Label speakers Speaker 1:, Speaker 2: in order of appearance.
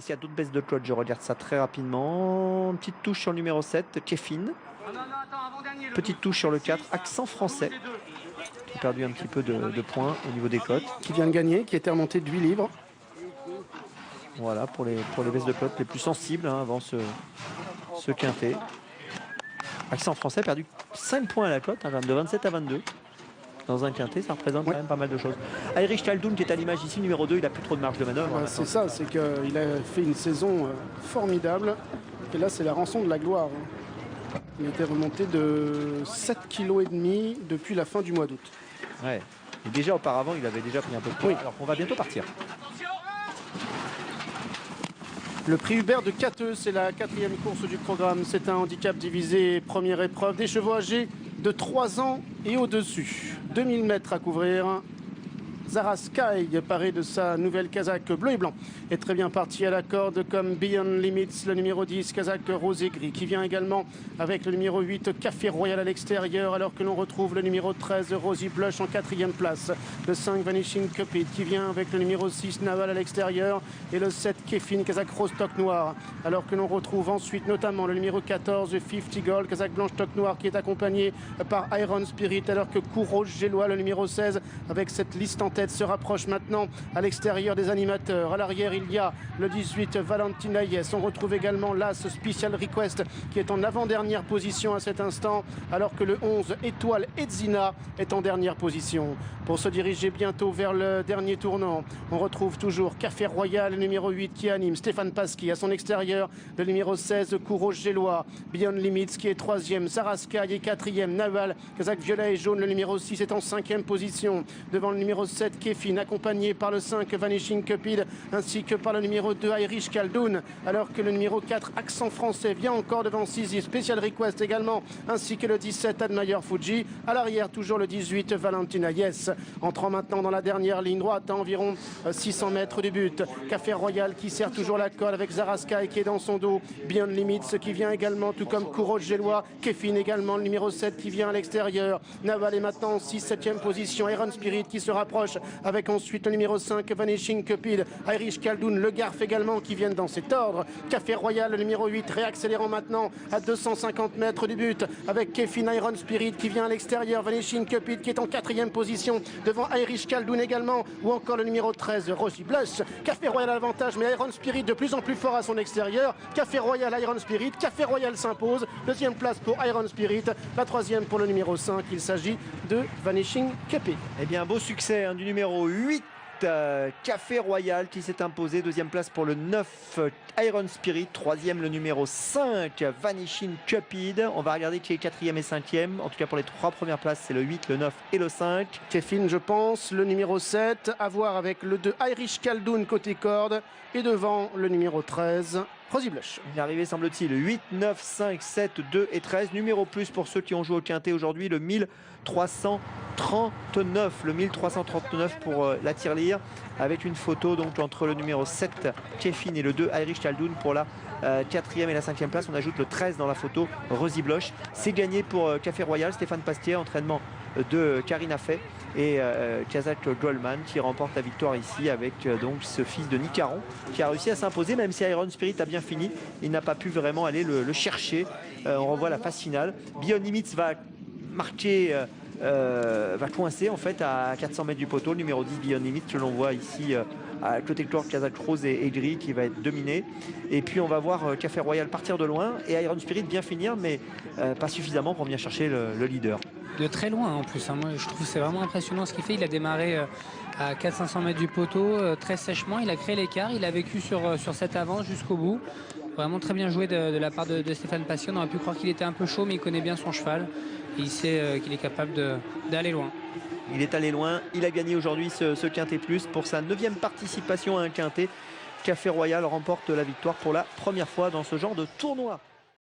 Speaker 1: S'il y a d'autres baisses de cote, je regarde ça très rapidement. Une petite touche sur le numéro 7, Kefin. Petite touche sur le 4, Accent Français. Qui a perdu un petit peu de points au niveau des cotes.
Speaker 2: Qui vient de gagner, qui était remonté de 8 livres.
Speaker 1: Voilà, pour les baisses de cotes les plus sensibles avant ce quintet. Accent Français a perdu 5 points à la cote, de 27 à 22. Dans un quintet, ça représente quand même pas mal de choses. Heinrich Kaldun, qui est à l'image ici, numéro 2, il n'a plus trop de marge de manœuvre.
Speaker 2: C'est ça, c'est qu'il a fait une saison formidable. Et là, c'est la rançon de la gloire. Il était remonté de 7,5 kg depuis la fin du mois d'août.
Speaker 1: Ouais. Et déjà auparavant, il avait déjà pris un peu de poids. Alors qu'on va bientôt partir.
Speaker 2: Le prix Hubert de Cateux, c'est la 4e course du programme. C'est un handicap divisé, première épreuve. Des chevaux âgés de 3 ans et au-dessus. 2000 mètres à couvrir. Zara Sky, paré de sa nouvelle casaque bleu et blanc, est très bien parti à la corde comme Beyond Limits, le numéro 10, casaque rose et gris, qui vient également avec le numéro 8, Café Royal à l'extérieur, alors que l'on retrouve le numéro 13, Rosy Blush en 4e place. Le 5, Vanishing Cupid, qui vient avec le numéro 6, Naval à l'extérieur, et le 7, Kefin, casaque rose toque noir, alors que l'on retrouve ensuite notamment le numéro 14, 50 Gold, casaque blanche toque noir, qui est accompagné par Iron Spirit, alors que Courage Gélois, le numéro 16, avec cette liste en tête, se rapproche maintenant à l'extérieur des animateurs. À l'arrière, il y a le 18 Valentina Yes. On retrouve également l'As Special Request qui est en avant-dernière position à cet instant, alors que le 11 Étoile Edzina est en dernière position. Pour se diriger bientôt vers le dernier tournant, on retrouve toujours Café Royal, numéro 8 qui anime Stéphane Pasky à son extérieur, le numéro 16 Courage Gélois, Beyond Limits qui est 3e, Sarah Sky est 4e, Naval, Kazakh Violet et Jaune, le numéro 6 est en 5e position, devant le numéro 7 Kefin, accompagné par le 5 Vanishing Cupid ainsi que par le numéro 2 Irish Kaldun, alors que le numéro 4 Accent Français vient encore devant 6 Special Request également, ainsi que le 17 Admire Fuji. À l'arrière toujours le 18 Valentina Yes, entrant maintenant dans la dernière ligne droite à environ 600 mètres du but. Café Royal qui serre toujours la colle avec Zara Sky qui est dans son dos, Beyond Limits qui vient également, tout comme Courage Gélois, Kefin également, le numéro 7 qui vient à l'extérieur. Naval est maintenant en 7e position, Iron Spirit qui se rapproche avec ensuite le numéro 5 Vanishing Cupid, Irish Kaldun, le Garf également qui viennent dans cet ordre. Café Royal, le numéro 8, réaccélérant maintenant à 250 mètres du but avec Kefin, Iron Spirit qui vient à l'extérieur, Vanishing Cupid qui est en 4e position devant Irish Kaldun également, ou encore le numéro 13 Rosy Blush. Café Royal à l'avantage, mais Iron Spirit de plus en plus fort à son extérieur. Café Royal, Iron Spirit, Café Royal s'impose, 2e place pour Iron Spirit, la 3e pour le numéro 5, il s'agit de Vanishing Cupid.
Speaker 1: Eh bien, beau succès du numéro 8, Café Royal qui s'est imposé. 2e place pour le 9 Iron Spirit. 3e le numéro 5 Vanishing Cupid. On va regarder qui est 4e et 5e. En tout cas pour les 3 premières places, c'est le 8, le 9 et le 5.
Speaker 2: Kefin, je pense, le numéro 7, à voir avec le 2 Irish Kaldun côté corde, et devant le numéro 13 Rosy Blush.
Speaker 1: Il est arrivé, semble-t-il, 8, 9, 5, 7, 2 et 13. Numéro plus pour ceux qui ont joué au quintet aujourd'hui, le 1339. Le 1339 pour la tirelire, avec une photo donc entre le numéro 7 Kefin et le 2 Irish Kaldun pour la 4e et la 5e place. On ajoute le 13 dans la photo, Rosy Blush. C'est gagné pour Café Royal. Stéphane Pastier, entraînement de Karina Fay et Kazakh Goldman qui remporte la victoire ici avec donc ce fils de Nicaron qui a réussi à s'imposer, même si Iron Spirit a bien fini. Il n'a pas pu vraiment aller le chercher. On revoit la phase finale. Beyond Limits va marquer, va coincer en fait à 400 mètres du poteau. Le numéro 10 Beyond Limits que l'on voit ici à côté de Clore, Kazakh Rose et gris qui va être dominé. Et puis on va voir Café Royal partir de loin et Iron Spirit bien finir, mais pas suffisamment pour venir chercher le leader.
Speaker 3: De très loin en plus, moi je trouve que c'est vraiment impressionnant ce qu'il fait. Il a démarré à 400-500 mètres du poteau très sèchement, il a créé l'écart, il a vécu sur cette avance jusqu'au bout. Vraiment très bien joué de la part de Stéphane Passion. On aurait pu croire qu'il était un peu chaud, mais il connaît bien son cheval et il sait qu'il est capable d'aller loin.
Speaker 1: Il est allé loin, il a gagné aujourd'hui ce Quintet Plus pour sa 9e participation à un Quintet. Café Royal remporte la victoire pour la première fois dans ce genre de tournoi.